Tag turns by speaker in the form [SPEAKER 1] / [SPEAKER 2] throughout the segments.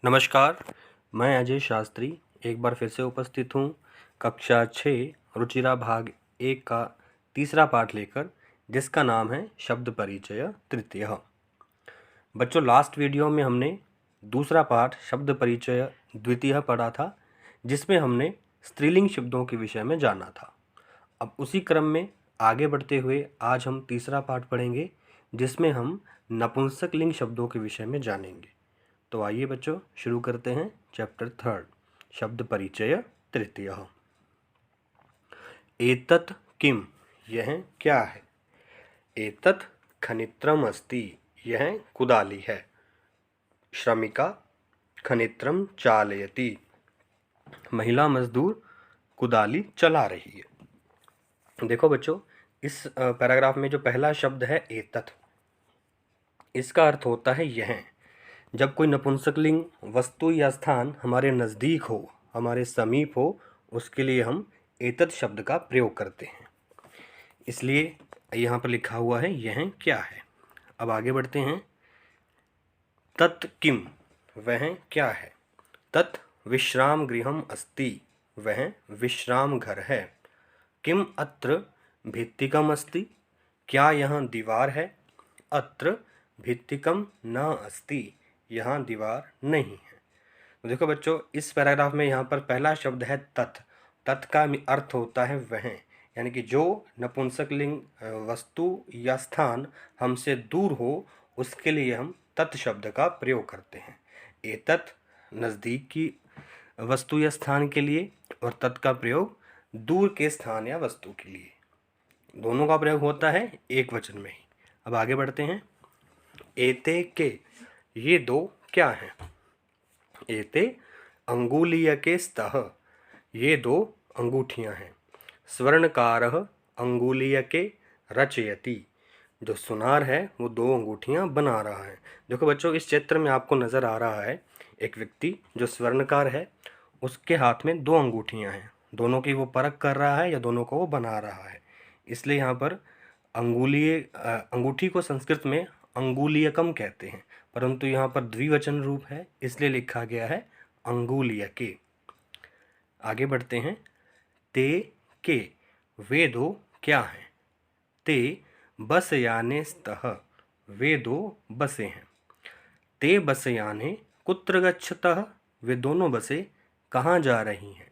[SPEAKER 1] नमस्कार, मैं अजय शास्त्री एक बार फिर से उपस्थित हूँ कक्षा 6 रुचिरा भाग 1 का तीसरा पाठ लेकर, जिसका नाम है शब्द परिचय तृतीय। बच्चों, लास्ट वीडियो में हमने दूसरा पाठ शब्द परिचय द्वितीय पढ़ा था, जिसमें हमने स्त्रीलिंग शब्दों के विषय में जाना था। अब उसी क्रम में आगे बढ़ते हुए आज हम तीसरा पाठ पढ़ेंगे, जिसमें हम नपुंसक लिंग शब्दों के विषय में जानेंगे। तो आइए बच्चों, शुरू करते हैं चैप्टर 3 शब्द परिचय तृतीय। एतत् किम, यह क्या है। एतत् खनित्रम अस्ति, यह कुदाली है। श्रमिका खनित्रम चालयति, महिला मजदूर कुदाली चला रही है। देखो बच्चों, इस पैराग्राफ में जो पहला शब्द है एतत्, इसका अर्थ होता है यह। जब कोई नपुंसकलिंग वस्तु या स्थान हमारे नज़दीक हो, हमारे समीप हो, उसके लिए हम एतत् शब्द का प्रयोग करते हैं। इसलिए यहाँ पर लिखा हुआ है यह क्या है। अब आगे बढ़ते हैं। तत् किम, वह क्या है। तत् विश्राम गृहम अस्ति, वह विश्राम घर है। किम अत्र भित्तिकम अस्ति, क्या यहाँ दीवार है। अत्र भित्तिकम न अस्ति, यहाँ दीवार नहीं है। तो देखो बच्चों, इस पैराग्राफ में यहाँ पर पहला शब्द है तत्। तत् का अर्थ होता है वह, यानी कि जो नपुंसकलिंग वस्तु या स्थान हमसे दूर हो, उसके लिए हम तत् शब्द का प्रयोग करते हैं। एतत् नज़दीक की वस्तु या स्थान के लिए, और तत् का प्रयोग दूर के स्थान या वस्तु के लिए। दोनों का प्रयोग होता है एक वचन में ही। अब आगे बढ़ते हैं। एते के, ये दो क्या हैं। एते अंगुलीयके स्तः, ये दो अंगूठियां हैं। स्वर्णकारः अंगुलीयके रचयति, जो सुनार है वो दो अंगूठियां बना रहा है। देखो बच्चों, इस चित्र में आपको नज़र आ रहा है एक व्यक्ति जो स्वर्णकार है, उसके हाथ में दो अंगूठियां हैं। दोनों की वो परख कर रहा है या दोनों को वो बना रहा है। इसलिए यहाँ पर अंगूठी को संस्कृत में अंगुलीयकम कहते हैं, परंतु यहाँ पर द्विवचन रूप है, इसलिए लिखा गया है अंगुलीयके। आगे बढ़ते हैं। ते के, वे दो क्या हैं। ते बसयाने स्तः, वे दो बसें हैं। ते बसयाने कुत्र गच्छतः, वे दोनों बसें कहाँ जा रही हैं।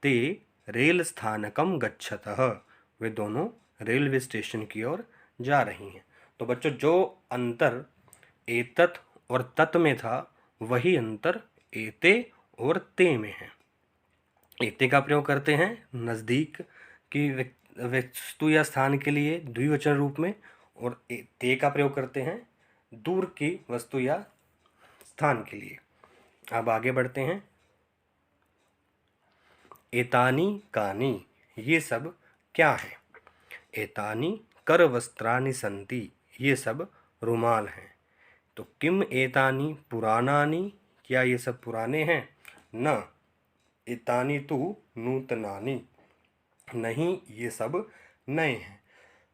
[SPEAKER 1] ते रेल स्थानकम गच्छतः, वे दोनों रेलवे स्टेशन की ओर जा रही हैं। तो बच्चों, जो अंतर एतत् और तत् में था, वही अंतर एते और ते में है। एते का प्रयोग करते हैं नज़दीक की वस्तु या स्थान के लिए द्विवचन रूप में, और ते का प्रयोग करते हैं दूर की वस्तु या स्थान के लिए। अब आगे बढ़ते हैं। एतानी कानी, ये सब क्या है। एतानी करवस्त्राणि सन्ति, ये सब रुमाल हैं। तो किम एतानी पुराणानि, क्या ये सब पुराने हैं। न एतानी तु नूतनानि, नहीं ये सब नए हैं।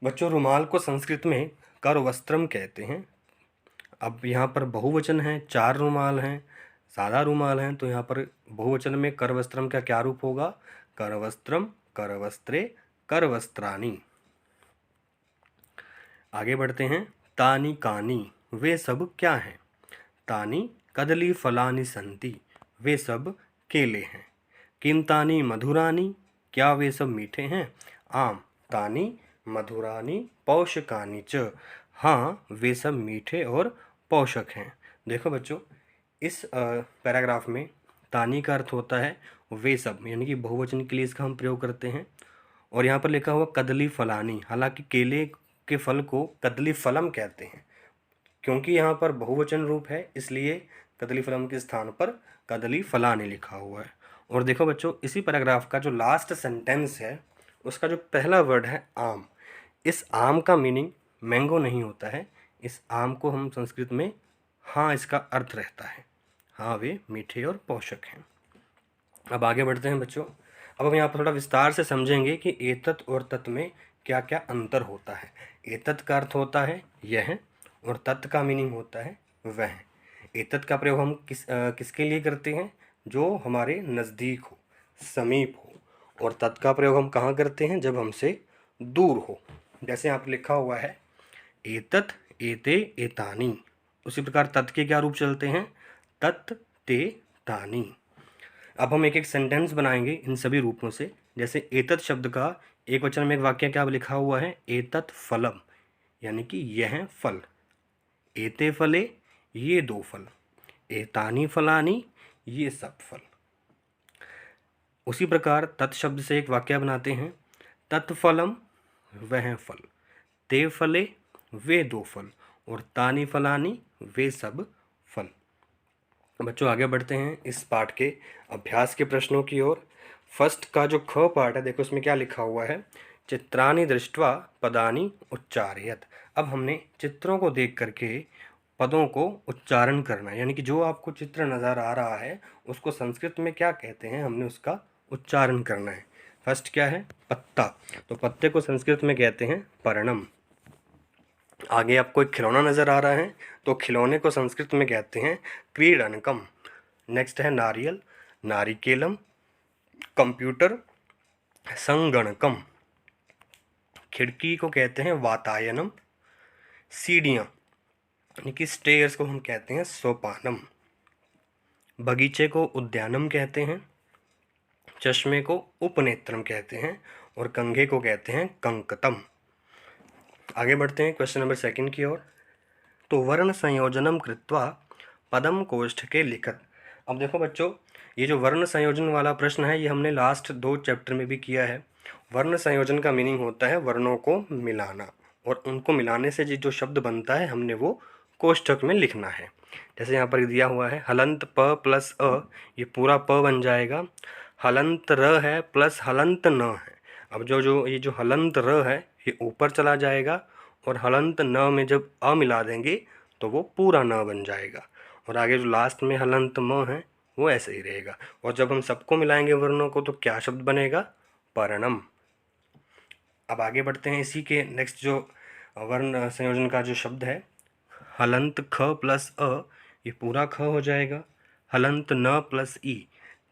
[SPEAKER 1] बच्चों, रुमाल को संस्कृत में करवस्त्रम कहते हैं। अब यहाँ पर बहुवचन है, 4 रुमाल हैं, सादा रुमाल हैं, तो यहाँ पर बहुवचन में करवस्त्रम का क्या रूप होगा। करवस्त्रम, करवस्त्रे, करवस्त्राणि। आगे बढ़ते हैं। तानी कानी, वे सब क्या हैं। तानी कदली फलानि सन्ति, वे सब केले हैं। किम तानी मधुरानी, क्या वे सब मीठे हैं। आम तानी मधुरानी पौषकानि च, हाँ वे सब मीठे और पोषक हैं। देखो बच्चों, इस पैराग्राफ में तानी का अर्थ होता है वे सब, यानी कि बहुवचन के लिए इसका हम प्रयोग करते हैं। और यहाँ पर लिखा हुआ कदली फलानी, हालांकि केले के फल को कदली फलम कहते हैं। क्योंकि यहाँ पर बहुवचन रूप है, इसलिए कदली फलम के स्थान पर कदली फलानी लिखा हुआ है। और देखो बच्चों, इसी पैराग्राफ का जो लास्ट सेंटेंस है, उसका जो पहला वर्ड है आम, इस आम का मीनिंग मैंगो नहीं होता है। इस आम को हम संस्कृत में हाँ, इसका अर्थ रहता है हाँ, वे मीठे और पोषक हैं। अब आगे बढ़ते हैं बच्चों। अब हम यहाँ पर थोड़ा विस्तार से समझेंगे कि एतत् और तत् में क्या क्या अंतर होता है। एतत् का अर्थ होता है यह, और तत् का मीनिंग होता है वह। एतत् का प्रयोग हम किसके लिए करते हैं? जो हमारे नज़दीक हो, समीप हो। और तत् का प्रयोग हम कहाँ करते हैं? जब हमसे दूर हो। जैसे यहाँ पर लिखा हुआ है एतत्, एते, एतानि। उसी प्रकार तत् के क्या रूप चलते हैं? तत्, ते, तानि। अब हम एक एक सेंटेंस बनाएंगे इन सभी रूपों से। जैसे एतत् शब्द का एक वचन में एक वाक्य क्या लिखा हुआ है? एतत् फलम, यानी कि यह फल। एते फले, ये 2 फल। एतानि फलानि, ये सब फल। उसी प्रकार तत् शब्द से एक वाक्य बनाते हैं। तत्फलम, वह फल। ते फले, वे 2 फल। और तानि फलानि, वे सब फल। बच्चों आगे बढ़ते हैं इस पाठ के अभ्यास के प्रश्नों की ओर। फर्स्ट का जो ख पार्ट है, देखो इसमें क्या लिखा हुआ है? चित्राणि दृष्ट्वा पदानि उच्चारयत। अब हमने चित्रों को देख करके पदों को उच्चारण करना है, यानी कि जो आपको चित्र नज़र आ रहा है उसको संस्कृत में क्या कहते हैं, हमने उसका उच्चारण करना है। फर्स्ट क्या है? पत्ता। तो पत्ते को संस्कृत में कहते हैं पर्णम। आगे आपको एक खिलौना नज़र आ रहा है, तो खिलौने को संस्कृत में कहते हैं क्रीडनकम। नेक्स्ट है नारियल, नारिकेलम। कंप्यूटर, संगणकम। खिड़की को कहते हैं वातायनम। सीढ़ियाँ यानी कि स्टेयर्स को हम कहते हैं सोपानम। बगीचे को उद्यानम कहते हैं। चश्मे को उपनेत्रम कहते हैं। और कंघे को कहते हैं कंकतम। आगे बढ़ते हैं क्वेश्चन नंबर 2 की ओर। तो वर्ण संयोजनम कृत्वा पदम कोष्ठके लिखत। अब देखो बच्चों, ये जो वर्ण संयोजन वाला प्रश्न है ये हमने लास्ट 2 चैप्टर में भी किया है। वर्ण संयोजन का मीनिंग होता है वर्णों को मिलाना, और उनको मिलाने से जो शब्द बनता है हमने वो कोष्ठक में लिखना है। जैसे यहाँ पर दिया हुआ है हलंत प प्लस अ, ये पूरा प बन जाएगा। हलंत र है प्लस हलंत न है। अब जो ये जो हलंत र है ये ऊपर चला जाएगा, और हलंत न में जब अ मिला देंगे तो वो पूरा न बन जाएगा। और आगे जो लास्ट में हलंत म है वो ऐसे ही रहेगा। और जब हम सबको मिलाएंगे वर्णों को तो क्या शब्द बनेगा? पर्णम। अब आगे बढ़ते हैं इसी के नेक्स्ट जो वर्ण संयोजन का जो शब्द है, हलंत ख प्लस अ, ये पूरा ख हो जाएगा। हलंत न प्लस ई,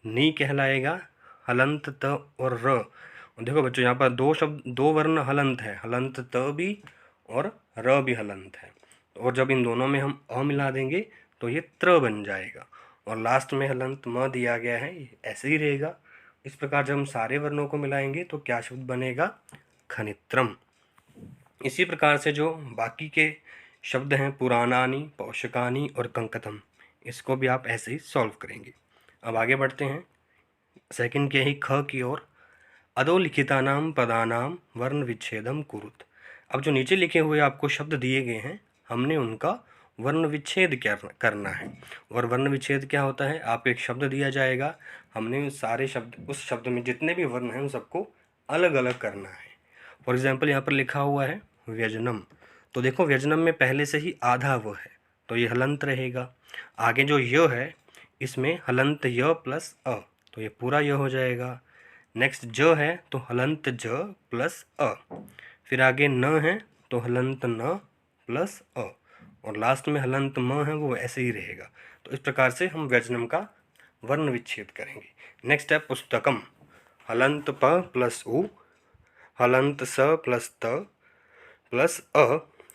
[SPEAKER 1] नी कहलाएगा। हलंत त और र। और देखो बच्चों यहाँ पर 2 शब्द 2 वर्ण हलंत है, हलंत त भी और र भी हलंत है। और जब इन दोनों में हम अ मिला देंगे तो ये त्र बन जाएगा। और लास्ट में हलंत म दिया गया है, ये ऐसे ही रहेगा। इस प्रकार जब हम सारे वर्णों को मिलाएंगे तो क्या शब्द बनेगा? खनित्रम। इसी प्रकार से जो बाकी के शब्द हैं पुराणानि, पोषकानि और कंकतम, इसको भी आप ऐसे ही सॉल्व करेंगे। अब आगे बढ़ते हैं 2 के ही ख की ओर। अधोलिखितानाम पदानाम वर्ण विच्छेदम कुरुत। अब जो नीचे लिखे हुए आपको शब्द दिए गए हैं हमने उनका वर्ण विच्छेद करना है। और वर्ण विच्छेद क्या होता है? आप एक शब्द दिया जाएगा, हमने सारे शब्द उस शब्द में जितने भी वर्ण हैं उन सबको अलग अलग करना है। फॉर एग्जाम्पल यहाँ पर लिखा हुआ है व्यजनम, तो देखो व्यजनम में पहले से ही आधा व है तो ये हलंत रहेगा। आगे जो य है इसमें हलंत य प्लस अ, तो ये पूरा य हो जाएगा। नेक्स्ट ज है तो हलंत ज प्लस अ। फिर आगे न है तो हलंत न प्लस अ। और लास्ट में हलंत म है वो ऐसे ही रहेगा। तो इस प्रकार से हम व्यजनम का वर्ण विच्छेद करेंगे। नेक्स्ट है पुस्तकम, हलंत प प्लस उ, हलंत स प्लस त प्लस अ,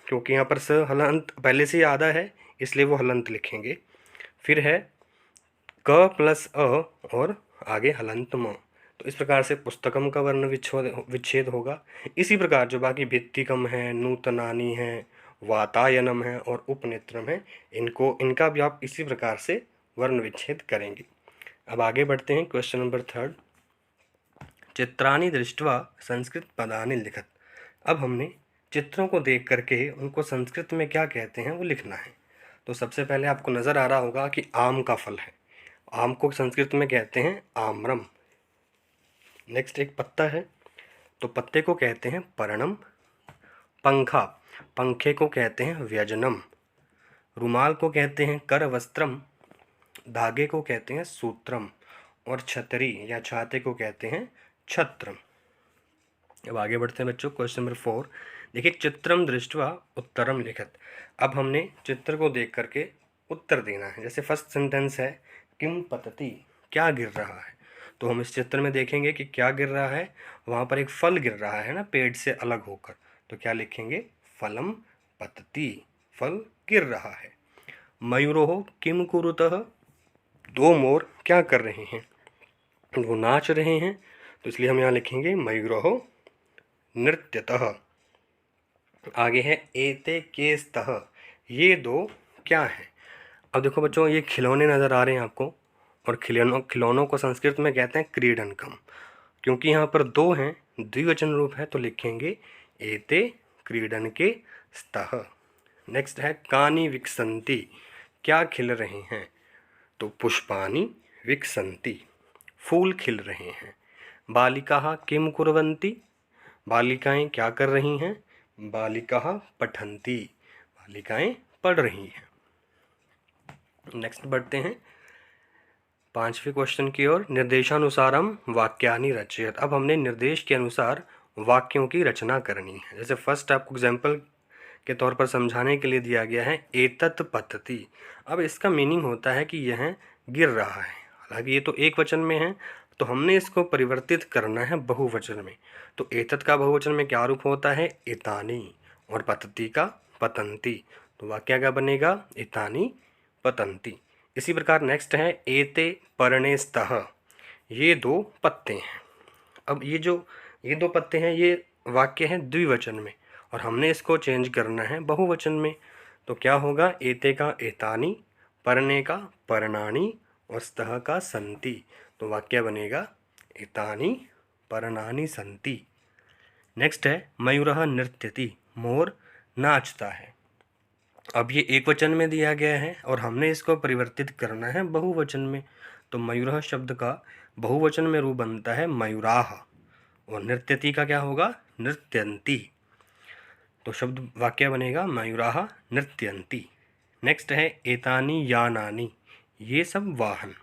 [SPEAKER 1] क्योंकि यहाँ पर स हलंत पहले से ही आधा है इसलिए वो हलंत लिखेंगे। फिर है क प्लस अ और आगे हलंत म। तो इस प्रकार से पुस्तकम का वर्ण विच्छेद होगा। इसी प्रकार जो बाकी भित्तिकम है, नूतनानी है, वातायनम है और उपनेत्रम है, इनका भी आप इसी प्रकार से वर्ण विच्छेद करेंगे। अब आगे बढ़ते हैं क्वेश्चन नंबर 3। चित्राणि दृष्ट्वा संस्कृत पदानि लिखत। अब हमने चित्रों को देख करके उनको संस्कृत में क्या कहते हैं वो लिखना है। तो सबसे पहले आपको नज़र आ रहा होगा कि आम का फल है, आम को संस्कृत में कहते हैं आम्रम। नेक्स्ट एक पत्ता है, तो पत्ते को कहते हैं पर्णम। पंखा, पंखे को कहते हैं व्यजनम। रुमाल को कहते हैं करवस्त्रम। धागे को कहते हैं सूत्रम। और छतरी या छाते को कहते हैं छत्रम। अब आगे बढ़ते हैं बच्चों क्वेश्चन नंबर 4। देखिए चित्रम दृष्ट्वा उत्तरम लिखत। अब हमने चित्र को देख करके उत्तर देना है। जैसे फर्स्ट सेंटेंस है किम पतति, क्या गिर रहा है, तो हम इस चित्र में देखेंगे कि क्या गिर रहा है, वहाँ पर एक फल गिर रहा है ना पेड़ से अलग होकर, तो क्या लिखेंगे फलम पतति, फल गिर रहा है। मयूरोह किम कुरुतः, दो मोर क्या कर रहे हैं, वो नाच रहे हैं, तो इसलिए हम यहाँ लिखेंगे मयूरोह नृत्यतः। आगे है एते केस्तः, ये दो क्या है। अब देखो बच्चों ये खिलौने नज़र आ रहे हैं आपको, और खिलौनों को संस्कृत में कहते हैं क्रीडनकम। क्योंकि यहाँ पर दो हैं, द्विवचन रूप है, तो लिखेंगे एते क्रीडन के स्तः। नेक्स्ट है कानि विकसन्ति, क्या खिल रहे हैं, तो पुष्पानि विकसन्ति, फूल खिल रहे हैं। बालिकाः किं कुर्वन्ति, बालिकाएं क्या कर रही हैं, बालिकाः पठन्ति, बालिकाएं पढ़ रही हैं। नेक्स्ट बढ़ते हैं 5वें क्वेश्चन की ओर। निर्देशानुसारम वाक्यानि रचयत, अब हमने निर्देश के अनुसार वाक्यों की रचना करनी है। जैसे फर्स्ट आपको एग्जाम्पल के तौर पर समझाने के लिए दिया गया है एतत् पतति। अब इसका मीनिंग होता है कि यह गिर रहा है, हालांकि ये तो एक वचन में है, तो हमने इसको परिवर्तित करना है बहुवचन में। तो एतत् का बहुवचन में क्या रूप होता है, एतानि, और पतति का पतन्ति, तो वाक्य क्या बनेगा, एतानि पतन्ति। इसी प्रकार नेक्स्ट है एते पर्णे स्तः, ये दो पत्ते हैं। अब ये दो पत्ते हैं, ये वाक्य है द्विवचन में, और हमने इसको चेंज करना है बहुवचन में। तो क्या होगा, एते का एतानि, पर्णे का पर्णानि, और स्तः का सन्ति, तो वाक्य बनेगा एतानि पर्णानि सन्ति। नेक्स्ट है मयूरः नृत्यति, मोर नाचता है। अब ये एक वचन में दिया गया है और हमने इसको परिवर्तित करना है बहुवचन में, तो मयूरः शब्द का बहुवचन में रूप बनता है मयूराः, और नृत्यति का क्या होगा, नृत्यन्ति, तो शब्द वाक्य बनेगा मयूराः नृत्यन्ति। नेक्स्ट है एतानि यानानि, ये सब वाहन,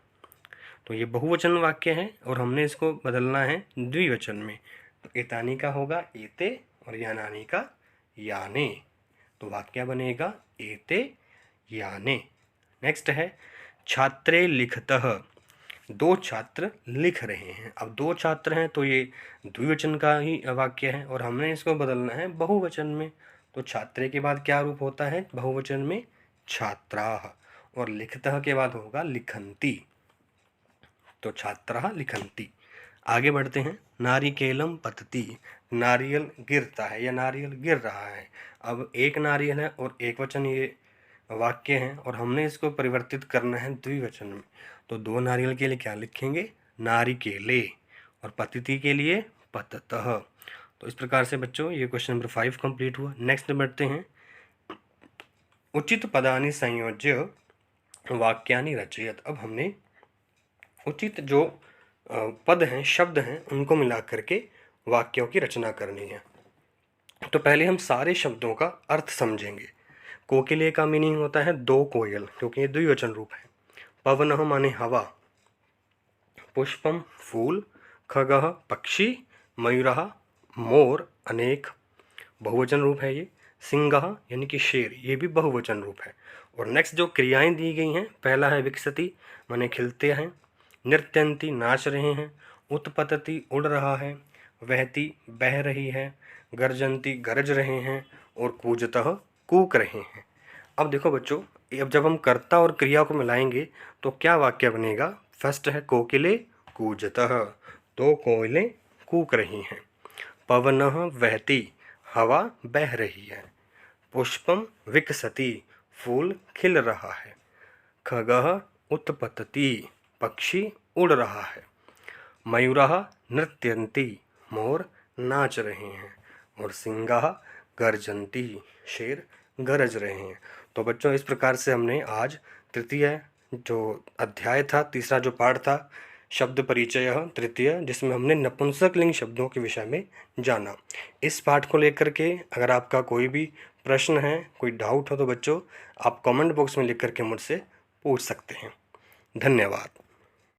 [SPEAKER 1] तो ये बहुवचन वाक्य है और हमने इसको बदलना है द्विवचन में, तो एतानि का होगा एते, और यानानि का याने, तो वाक्य बनेगा एते याने। नेक्स्ट है छात्रे लिखतः, दो छात्र लिख रहे हैं। अब दो छात्र हैं तो ये द्विवचन का ही वाक्य है और हमने इसको बदलना है बहुवचन में, तो छात्रे के बाद क्या रूप होता है बहुवचन में, छात्राः, और लिखतः के बाद होगा लिखन्ति, तो छात्राः लिखन्ति। आगे बढ़ते हैं नारिकेलम पतति, नारियल गिरता है या नारियल गिर रहा है। अब एक नारियल है और एक वचन ये वाक्य है और हमने इसको परिवर्तित करना है द्विवचन में, तो दो नारियल के लिए क्या लिखेंगे, नारिकेले, और पतिति के लिए पततः। तो इस प्रकार से बच्चों ये क्वेश्चन नंबर 5 कंप्लीट हुआ। नेक्स्ट बढ़ते हैं उचित पदानि संयोज्य वाक्यानि रचयत। अब हमने उचित जो पद हैं, शब्द हैं, उनको मिला करके वाक्यों की रचना करनी है। तो पहले हम सारे शब्दों का अर्थ समझेंगे। कोकिले का मीनिंग होता है दो कोयल, क्योंकि ये द्विवचन रूप है। पवनः माने हवा, पुष्पम फूल, खगः पक्षी, मयूरः मोर अनेक, बहुवचन रूप है ये। सिंहः यानी कि शेर, ये भी बहुवचन रूप है। और नेक्स्ट जो क्रियाएं दी गई हैं, पहला है विकसति माने खिलते हैं, नृत्यन्ति नाच रहे हैं, उत्पतति उड़ रहा है, वहती बह रही है, गर्जन्ति गरज रहे हैं, और कूजतः कूक रहे हैं। अब देखो बच्चों, अब जब हम कर्ता और क्रिया को मिलाएंगे तो क्या वाक्य बनेगा। फर्स्ट है कोकिले कूजतः, दो कोयलें कूक रही हैं। पवनः वहती, हवा बह रही है। पुष्पम विकसति, फूल खिल रहा है। खगः उत्पतति, पक्षी उड़ रहा है। मयूरः नृत्यन्ति, मोर नाच रहे हैं। और सिंहः गर्जन्ति, शेर गरज रहे हैं। तो बच्चों इस प्रकार से हमने आज तृतीय जो अध्याय था, तीसरा जो पाठ था शब्द परिचय तृतीय, जिसमें हमने नपुंसकलिंग शब्दों के विषय में जाना। इस पाठ को लेकर के अगर आपका कोई भी प्रश्न है, कोई डाउट हो, तो बच्चों आप कमेंट बॉक्स में लिख करके मुझसे पूछ सकते हैं। धन्यवाद।